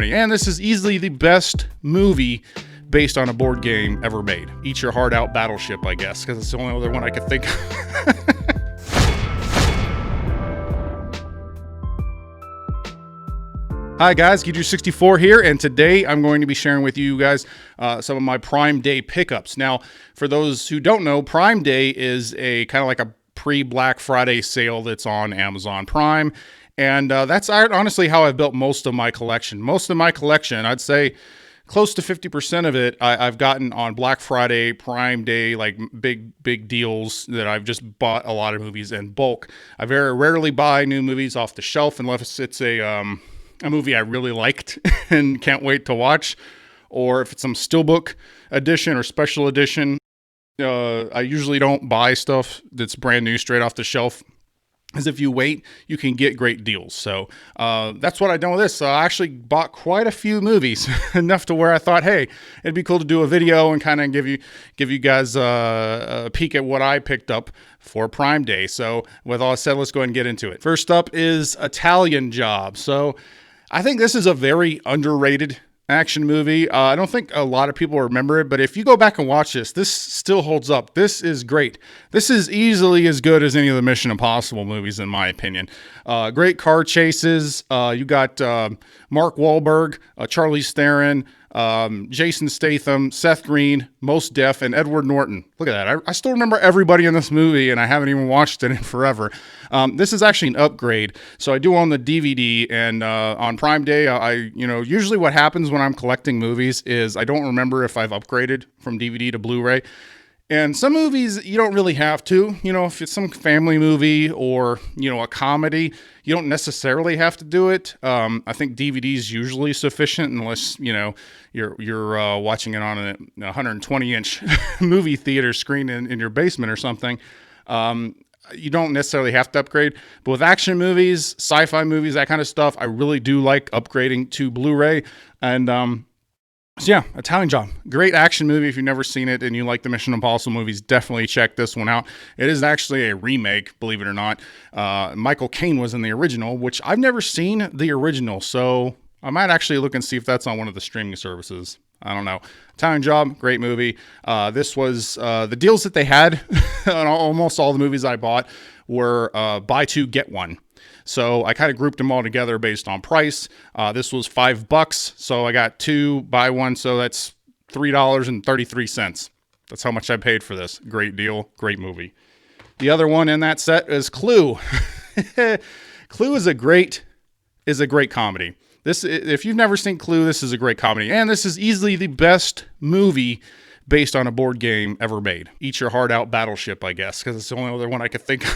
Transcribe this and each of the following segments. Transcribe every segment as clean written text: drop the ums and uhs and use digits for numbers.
And this is easily the best movie based on a board game ever made. Eat Your Heart Out Battleship, I guess, because it's the only other one I could think of. Hi guys, Geedrew64 here, and today I'm going to be sharing with you guys some of my Prime Day pickups. Now, for those who don't know, Prime Day is a kind of like a pre-Black Friday sale that's on Amazon Prime, and that's honestly how I've built most of my collection. Most of my collection, I'd say close to 50% of it, I've gotten on Black Friday, Prime Day, like big deals that I've just bought a lot of movies in bulk. I very rarely buy new movies off the shelf unless it's a movie I really liked and can't wait to watch, or if it's some steelbook edition or special edition. I usually don't buy stuff that's brand new straight off the shelf, as if you wait, you can get great deals. So that's what I've done with this. I actually bought quite a few movies, enough to where I thought, hey, it'd be cool to do a video and kind of give you guys a peek at what I picked up for Prime Day. So with all said, let's go ahead and get into it. First up is Italian Job. So I think this is a very underrated action movie. I don't think a lot of people remember it, but if you go back and watch this still holds up. This is great. This is easily as good as any of the Mission Impossible movies, in my opinion. Great car chases. You got Mark Wahlberg, Charlize Theron, Jason Statham, Seth Green, Mos Def, and Edward Norton. Look at that. I still remember everybody in this movie, and I haven't even watched it in forever. This is actually an upgrade. So I do own the DVD, and on Prime Day, usually what happens when I'm collecting movies is I don't remember if I've upgraded from DVD to Blu-ray. And some movies, you don't really have to. If it's some family movie or, a comedy, you don't necessarily have to do it. I think DVD is usually sufficient unless, you're watching it on a 120-inch movie theater screen in your basement or something. You don't necessarily have to upgrade. But with action movies, sci-fi movies, that kind of stuff, I really do like upgrading to Blu-ray. And so yeah, Italian Job. Great action movie. If you've never seen it and you like the Mission Impossible movies, definitely check this one out. It is actually a remake, believe it or not. Michael Caine was in the original, which I've never seen the original, so I might actually look and see if that's on one of the streaming services. I don't know. Italian Job, great movie. This was the deals that they had on almost all the movies I bought were buy two, get one. So I kind of grouped them all together based on price. This was $5, so I got two, buy one, so that's $3.33. That's how much I paid for this. Great deal, great movie. The other one in that set is Clue. Clue is a great comedy. If you've never seen Clue, this is a great comedy, and this is easily the best movie based on a board game ever made. Eat Your Heart Out Battleship, I guess, because it's the only other one I could think of.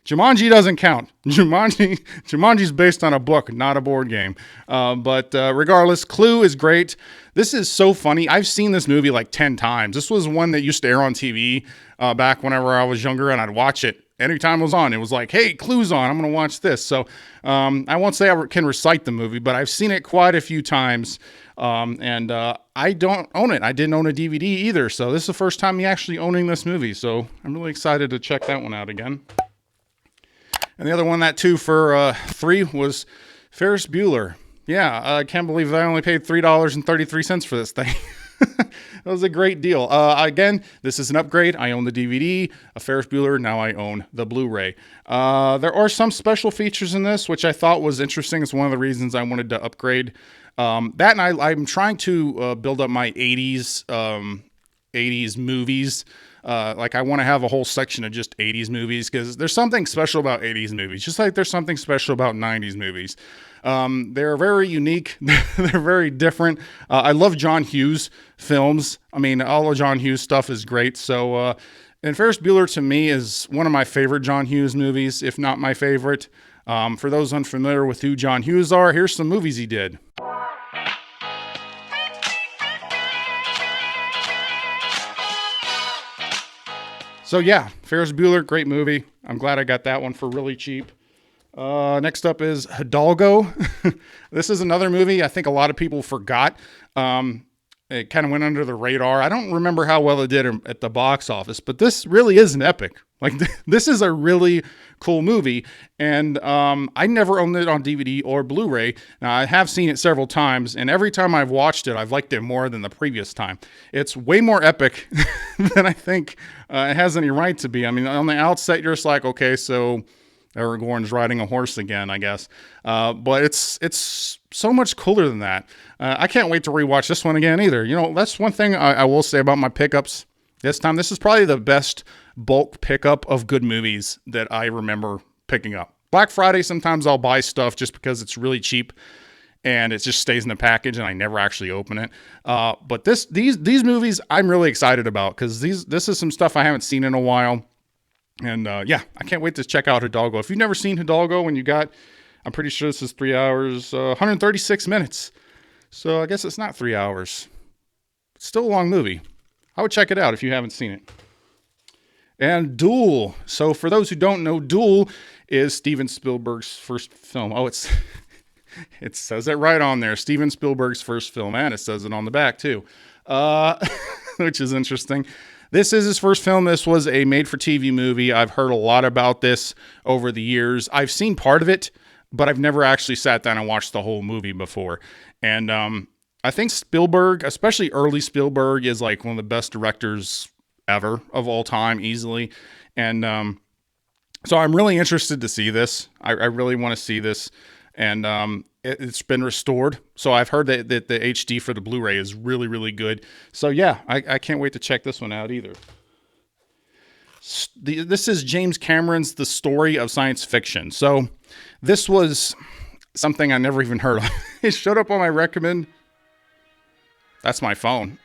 Jumanji doesn't count. Jumanji's based on a book, not a board game. But regardless, Clue is great. This is so funny. I've seen this movie like 10 times. This was one that used to air on TV back whenever I was younger, and I'd watch it. Anytime it was on, it was like, hey, Clue's on, I'm going to watch this. So I won't say I can recite the movie, but I've seen it quite a few times. And I don't own it. I didn't own a DVD either. So this is the first time me actually owning this movie. So I'm really excited to check that one out again. And the other one, that two for $3, was Ferris Bueller. Yeah, I can't believe I only paid $3.33 for this thing. That was a great deal. Again, this is an upgrade. I own the DVD, a Ferris Bueller. Now I own the Blu-ray. There are some special features in this, which I thought was interesting. It's one of the reasons I wanted to upgrade. That, and I'm trying to build up my 80s movies. Like I want to have a whole section of just 80s movies, because there's something special about 80s movies, just like there's something special about 90s movies. They're very unique. They're very different. I love John Hughes films. I mean, all of John Hughes stuff is great. So, and Ferris Bueller to me is one of my favorite John Hughes movies, if not my favorite. For those unfamiliar with who John Hughes are, here's some movies he did. So yeah, Ferris Bueller, great movie. I'm glad I got that one for really cheap. Next up is Hidalgo. This is another movie I think a lot of people forgot. It kind of went under the radar. I don't remember how well it did at the box office, but this really is an epic. Like this is a really cool movie, and I never owned it on DVD or Blu-ray. Now, I have seen it several times, and every time I've watched it, I've liked it more than the previous time. It's way more epic than I think it has any right to be. I mean, on the outset, you're just like, okay, so Aragorn's riding a horse again, I guess. But it's so much cooler than that. I can't wait to rewatch this one again either. You know, that's one thing I will say about my pickups this time. This is probably the best bulk pickup of good movies that I remember picking up. Black Friday, sometimes I'll buy stuff just because it's really cheap and it just stays in the package and I never actually open it. But these movies I'm really excited about because this is some stuff I haven't seen in a while. And yeah, I can't wait to check out Hidalgo. If you've never seen Hidalgo and I'm pretty sure this is 3 hours, 136 minutes. So I guess it's not 3 hours. It's still a long movie. I would check it out if you haven't seen it. And Duel. So for those who don't know, Duel is Steven Spielberg's first film. Oh, it says it right on there. Steven Spielberg's first film, and it says it on the back too, which is interesting. This is his first film. This was a made-for-TV movie. I've heard a lot about this over the years. I've seen part of it, but I've never actually sat down and watched the whole movie before. And I think Spielberg, especially early Spielberg, is like one of the best directors ever of all time, easily. And so I'm really interested to see this. I really want to see this. And it's been restored. So I've heard that the HD for the Blu-ray is really, really good. So yeah, I can't wait to check this one out either. This is James Cameron's The Story of Science Fiction. So this was something I never even heard of. It showed up on my recommend. That's my phone.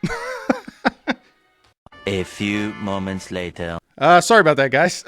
A few moments later. Sorry about that, guys.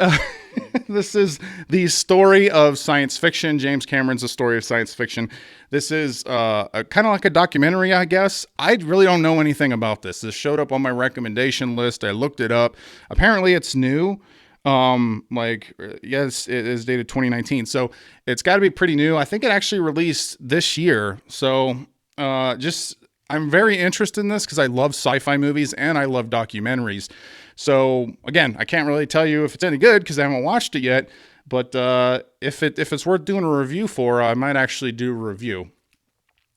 This is The Story of Science Fiction. James Cameron's The Story of Science Fiction. This is kind of like a documentary, I guess. I really don't know anything about this. This showed up on my recommendation list. I looked it up. Apparently, it's new. Yes, it is dated 2019. So it's got to be pretty new. I think it actually released this year. So I'm very interested in this because I love sci-fi movies and I love documentaries. So again, I can't really tell you if it's any good because I haven't watched it yet. But if it's worth doing a review for, I might actually do a review.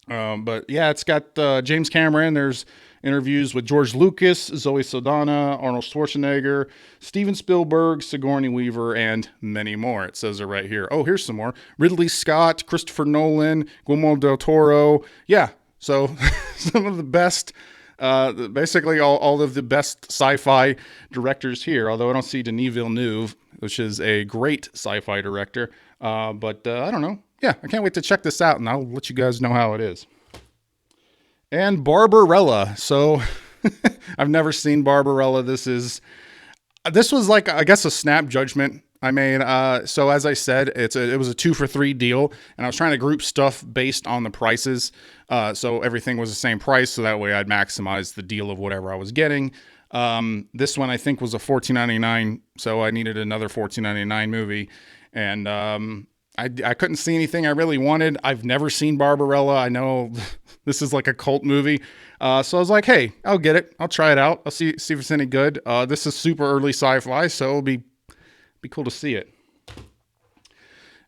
But yeah, it's got James Cameron. There's interviews with George Lucas, Zoe Saldana, Arnold Schwarzenegger, Steven Spielberg, Sigourney Weaver, and many more. It says it right here. Oh, here's some more. Ridley Scott, Christopher Nolan, Guillermo del Toro. Yeah, so some of the best, basically all of the best sci-fi directors here, although I don't see Denis Villeneuve, which is a great sci-fi director. But I don't know. Yeah, I can't wait to check this out, and I'll let you guys know how it is. And Barbarella. So I've never seen Barbarella. This was like, I guess, a snap judgment I made. So as I said, it was a 2 for $3 deal, and I was trying to group stuff based on the prices. So everything was the same price, so that way I'd maximize the deal of whatever I was getting. This one I think was a $14.99, so I needed another $14.99 movie, and I couldn't see anything I really wanted. I've never seen Barbarella. I know this is like a cult movie. So I was like, hey, I'll get it. I'll try it out. I'll see if it's any good. This is super early sci-fi, so it'll be cool to see it.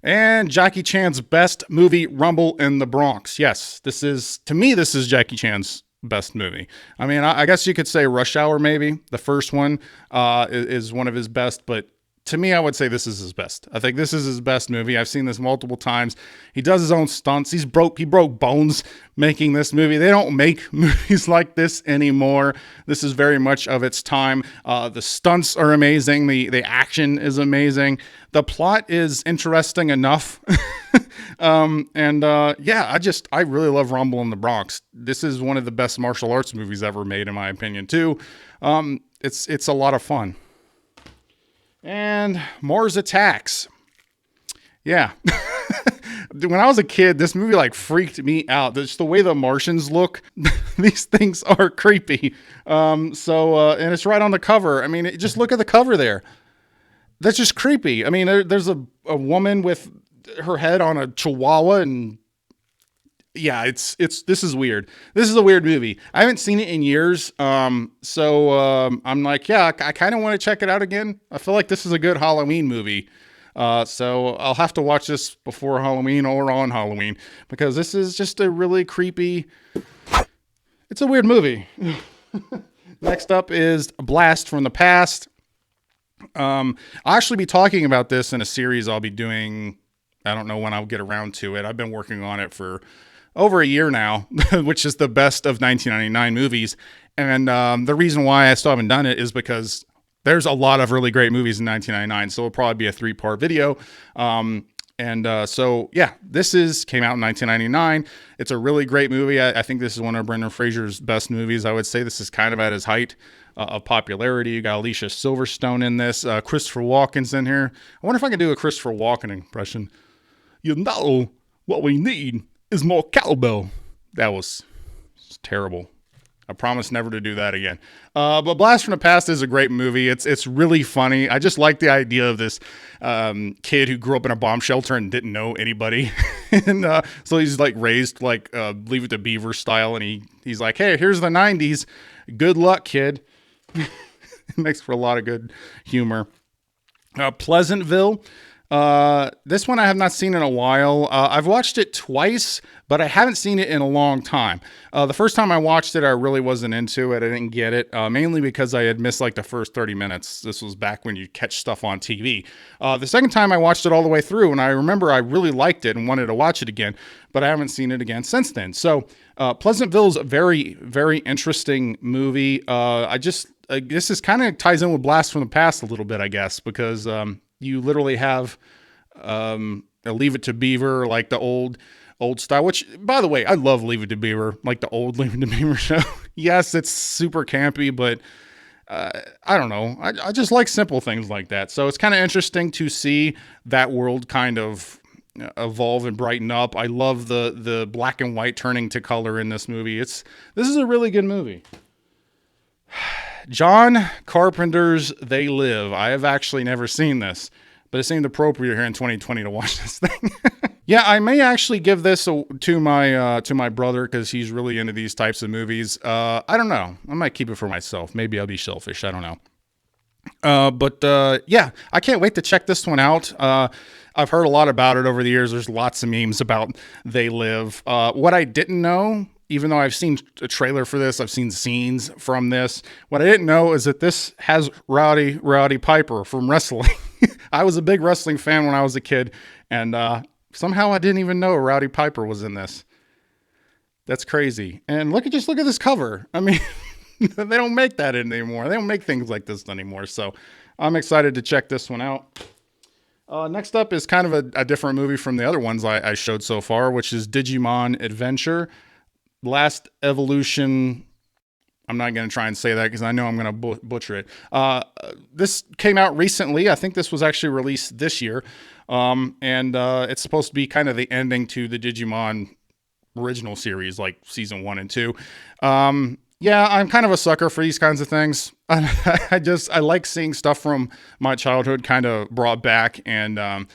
And Jackie Chan's best movie, Rumble in the Bronx. Yes, to me, this is Jackie Chan's best movie. I mean, I guess you could say Rush Hour, maybe. The first one is one of his best, but to me, I would say this is his best. I think this is his best movie. I've seen this multiple times. He does his own stunts. He broke bones making this movie. They don't make movies like this anymore. This is very much of its time. The stunts are amazing. The action is amazing. The plot is interesting enough. Yeah, I really love Rumble in the Bronx. This is one of the best martial arts movies ever made, in my opinion, too. It's a lot of fun. And Mars Attacks. Yeah. When I was a kid, this movie like freaked me out. Just the way the Martians look, these things are creepy. And it's right on the cover. I mean, just look at the cover there. That's just creepy. I mean, there's a woman with her head on a chihuahua, and yeah, this is weird. This is a weird movie. I haven't seen it in years. So I'm like, yeah, I kind of want to check it out again. I feel like this is a good Halloween movie. So I'll have to watch this before Halloween or on Halloween because this is just a really creepy. It's a weird movie. Next up is Blast from the Past. I'll actually be talking about this in a series I'll be doing. I don't know when I'll get around to it. I've been working on it for over a year now, which is the best of 1999 movies. And the reason why I still haven't done it is because there's a lot of really great movies in 1999. So it'll probably be a 3-part video. So yeah, came out in 1999. It's a really great movie. I think this is one of Brendan Fraser's best movies. I would say this is kind of at his height of popularity. You got Alicia Silverstone in this. Christopher Walken's in here. I wonder if I can do a Christopher Walken impression. You know, what we need is more cowbell. That was terrible. I promise never to do that again. But Blast from the Past is a great movie. It's really funny. I just like the idea of this kid who grew up in a bomb shelter and didn't know anybody. And so he's like raised like Leave It to Beaver style. And he's like, hey, here's the 90s. Good luck, kid. It makes for a lot of good humor. Pleasantville. This one I have not seen in a while. I've watched it twice, but I haven't seen it in a long time. The first time I watched it, I really wasn't into it. I didn't get it, mainly because I had missed like the first 30 minutes. This was back when you catch stuff on TV. The second time I watched it all the way through, and I remember I really liked it and wanted to watch it again, but I haven't seen it again since then. So, Pleasantville is a very, very interesting movie. This is kind of ties in with Blast from the Past a little bit, I guess, because, you literally have Leave It to Beaver, like the old style, which, by the way, I love Leave It to Beaver, like the old Leave It to Beaver show. Yes, it's super campy, but I don't know. I just like simple things like that. So it's kind of interesting to see that world kind of evolve and brighten up. I love the black and white turning to color in this movie. This is a really good movie. John Carpenter's They Live. I have actually never seen this, but it seemed appropriate here in 2020 to watch this thing. Yeah, I may actually give this to my brother because he's really into these types of movies. I don't know. I might keep it for myself. Maybe I'll be selfish. I don't know. But yeah, I can't wait to check this one out. I've heard a lot about it over the years. There's lots of memes about They Live. What I didn't know, even though I've seen a trailer for this, I've seen scenes from this. What I didn't know is that this has Rowdy Piper from wrestling. I was a big wrestling fan when I was a kid, and somehow I didn't even know Rowdy Piper was in this. That's crazy. And just look at this cover. I mean, they don't make that anymore. They don't make things like this anymore. So I'm excited to check this one out. Next up is kind of a different movie from the other ones I showed so far, which is Digimon Adventure. Last Evolution. I'm not going to try and say that because I know I'm going to butcher it. This came out recently. I think this was actually released this year. And it's supposed to be kind of the ending to the Digimon original series, like season 1 and 2. Yeah, I'm kind of a sucker for these kinds of things. I like seeing stuff from my childhood kind of brought back and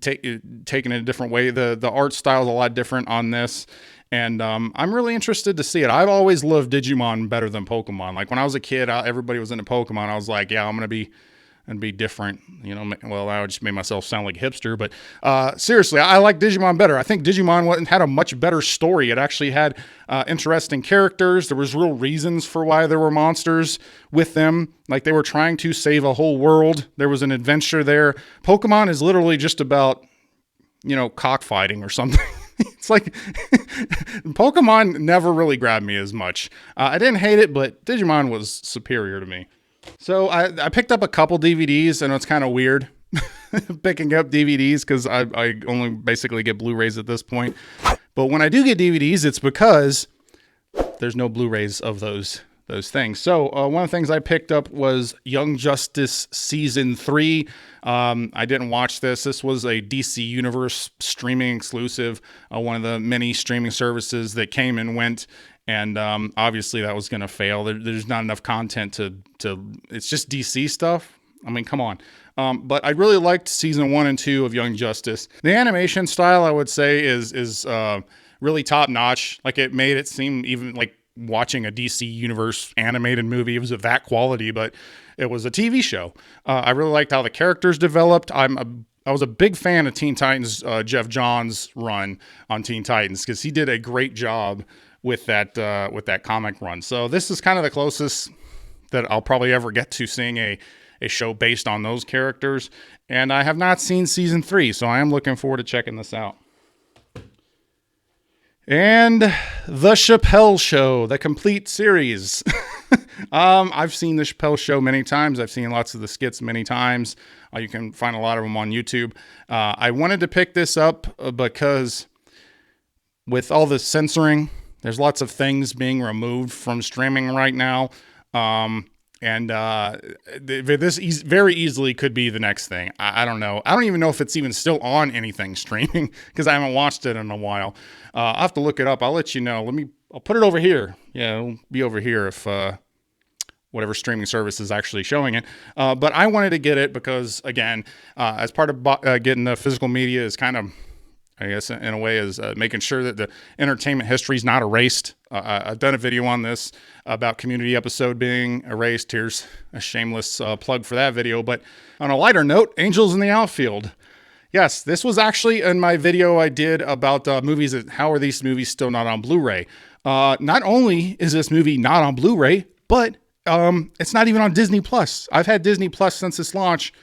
taken in a different way. The art style is a lot different on this. And I'm really interested to see it. I've always loved Digimon better than Pokemon. Like when I was a kid, everybody was into Pokemon. I was like, yeah, I'm going to be different. You know, well, I just made myself sound like a hipster. But seriously, I like Digimon better. I think Digimon had a much better story. It actually had interesting characters. There was real reasons for why there were monsters with them. Like they were trying to save a whole world. There was an adventure there. Pokemon is literally just about, cockfighting or something. It's like Pokemon never really grabbed me as much. I didn't hate it, but Digimon was superior to me. So I picked up a couple DVDs, and it's kind of weird picking up DVDs because I only basically get Blu-rays at this point. But when I do get DVDs, it's because there's no Blu-rays of those things. So one of the things I picked up was Young Justice Season 3. I didn't watch this. This was a DC Universe streaming exclusive, one of the many streaming services that came and went. And obviously that was going to fail. There's not enough content to it's just DC stuff. I mean, come on. But I really liked season 1 and 2 of Young Justice. The animation style, I would say, is really top notch. Like, it made it seem even like watching a DC Universe animated movie. It was of that quality, but it was a TV show. I really liked how the characters developed. I was a big fan of Teen Titans, Jeff Johns' run on Teen Titans, because he did a great job with that comic run. So this is kind of the closest that I'll probably ever get to seeing a show based on those characters. And I have not seen season 3, so I am looking forward to checking this out. And The Chappelle Show, the complete series. I've seen The Chappelle Show many times. I've seen lots of the skits many times. You can find a lot of them on YouTube. I wanted to pick this up because with all the censoring, there's lots of things being removed from streaming right now. This very easily could be the next thing. I don't know. I don't even know if it's even still on anything streaming because I haven't watched it in a while. I'll have to look it up. I'll let you know. I'll put it over here. Yeah, it'll be over here if whatever streaming service is actually showing it. But I wanted to get it because, again, as part of getting the physical media is kind of, I guess, in a way, is making sure that the entertainment history is not erased. I've done a video on this about Community episode being erased. Here's a shameless plug for that video. But on a lighter note, Angels in the Outfield. Yes, this was actually in my video I did about movies. How are these movies still not on Blu-ray? Not only is this movie not on Blu-ray, but it's not even on Disney Plus. I've had Disney Plus since its launch,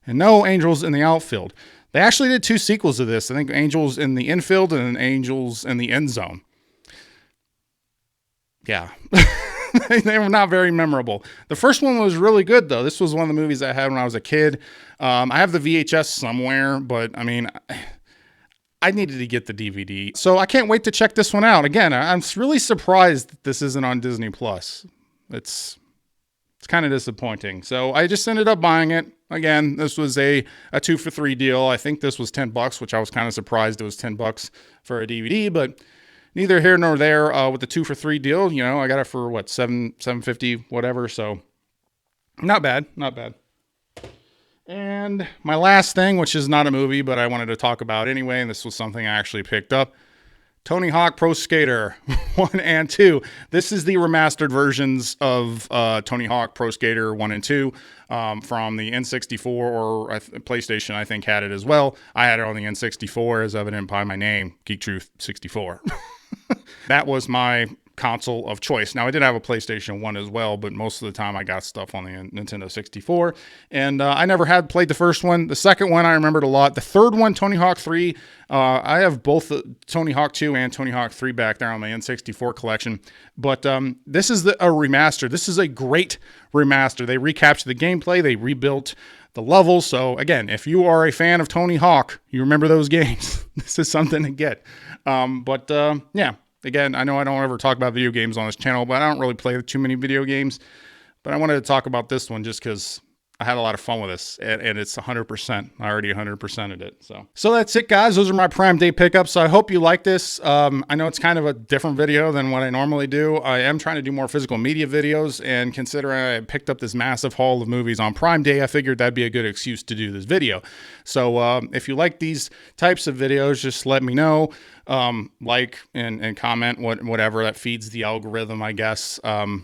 and no Angels in the Outfield. They actually did 2 sequels to this. I think Angels in the Infield and Angels in the End Zone. Yeah. They were not very memorable. The first one was really good, though. This was one of the movies I had when I was a kid. I have the VHS somewhere, but I mean, I needed to get the DVD. So I can't wait to check this one out. Again, I'm really surprised that this isn't on Disney Plus. It's kind of disappointing. So I just ended up buying it. Again, this was a 2 for $3 deal. I think this was $10, which I was kind of surprised it was $10 for a DVD, but neither here nor there with the 2 for $3 deal. You know, I got it for what, $7.50, whatever. So not bad, not bad. And my last thing, which is not a movie, but I wanted to talk about anyway, and this was something I actually picked up. Tony Hawk Pro Skater 1 and 2. This is the remastered versions of Tony Hawk Pro Skater 1 and 2 from the N64 or PlayStation, I think, had it as well. I had it on the N64, as evident by my name, Geek Truth 64. That was my console of choice. Now, I did have a PlayStation 1 as well, but most of the time I got stuff on the Nintendo 64. And I never had played the first one. The second one I remembered a lot. The third one, Tony Hawk 3, I have both Tony Hawk 2 and Tony Hawk 3 back there on my N64 collection. But this is a remaster. This is a great remaster. They recaptured the gameplay. They rebuilt the levels. So again, if you are a fan of Tony Hawk, you remember those games. This is something to get. Yeah. Again, I know I don't ever talk about video games on this channel, but I don't really play too many video games. But I wanted to talk about this one just because I had a lot of fun with this, and it's 100%. I already 100%ed it. So that's it, guys. Those are my Prime Day pickups. So I hope you like this. I know it's kind of a different video than what I normally do. I am trying to do more physical media videos, and considering I picked up this massive haul of movies on Prime Day, I figured that'd be a good excuse to do this video. So if you like these types of videos, just let me know. Like and comment whatever that feeds the algorithm, I guess.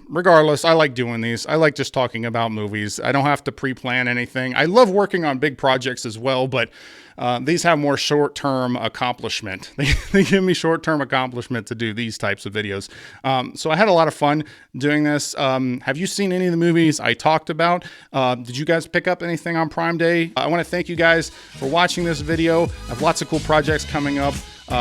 Regardless, I like doing these. I like just talking about movies. I don't have to pre-plan anything. I love working on big projects as well, but these have more short-term accomplishment. They give me short-term accomplishment to do these types of videos. So I had a lot of fun doing this. Have you seen any of the movies I talked about? Did you guys pick up anything on Prime Day? I want to thank you guys for watching this video. I have lots of cool projects coming up.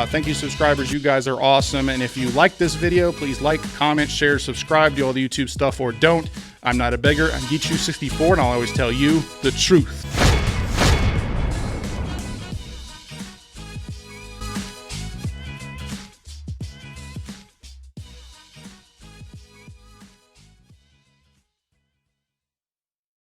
Thank you, subscribers. You guys are awesome. And if you like this video, please like, comment, share, subscribe, do all the YouTube stuff, or don't. I'm not a beggar. I'm Geek Truth 64, and I'll always tell you the truth.